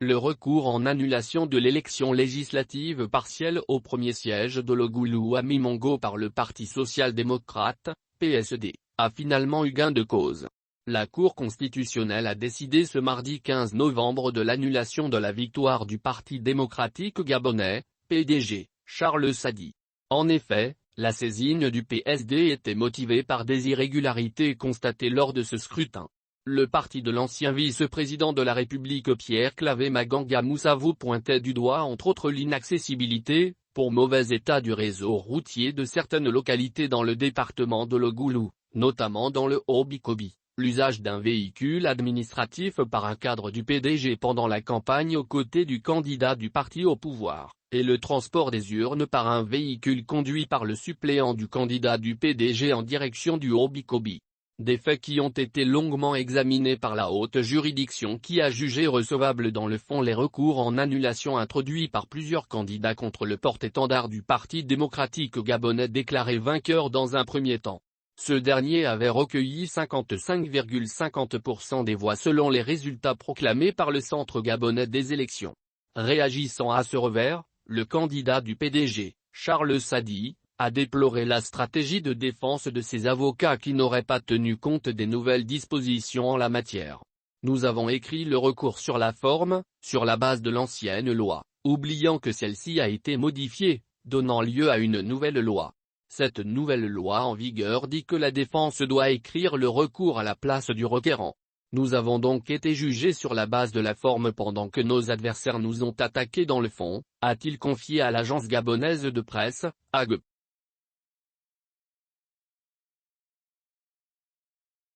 Le recours en annulation de l'élection législative partielle au premier siège de Logulu à Mimongo par le Parti social-démocrate, PSD, a finalement eu gain de cause. La Cour constitutionnelle a décidé ce mardi 15 novembre de l'annulation de la victoire du Parti démocratique gabonais, PDG, Charles Sadi. En effet, la saisine du PSD était motivée par des irrégularités constatées lors de ce scrutin. Le parti de l'ancien vice-président de la République Pierre Claver Maganga Moussavou pointait du doigt entre autres l'inaccessibilité, pour mauvais état du réseau routier de certaines localités dans le département de Logulu, notamment dans le Haut-Bikobi, l'usage d'un véhicule administratif par un cadre du PDG pendant la campagne aux côtés du candidat du parti au pouvoir, et le transport des urnes par un véhicule conduit par le suppléant du candidat du PDG en direction du Haut-Bikobi. Des faits qui ont été longuement examinés par la haute juridiction qui a jugé recevable dans le fond les recours en annulation introduits par plusieurs candidats contre le porte-étendard du Parti démocratique gabonais déclaré vainqueur dans un premier temps. Ce dernier avait recueilli 55,50% des voix selon les résultats proclamés par le Centre gabonais des élections. Réagissant à ce revers, le candidat du PDG, Charles Sadi, a déploré la stratégie de défense de ses avocats qui n'auraient pas tenu compte des nouvelles dispositions en la matière. Nous avons écrit le recours sur la forme, sur la base de l'ancienne loi, oubliant que celle-ci a été modifiée, donnant lieu à une nouvelle loi. Cette nouvelle loi en vigueur dit que la défense doit écrire le recours à la place du requérant. Nous avons donc été jugés sur la base de la forme pendant que nos adversaires nous ont attaqués dans le fond, a-t-il confié à l'agence gabonaise de presse, AG.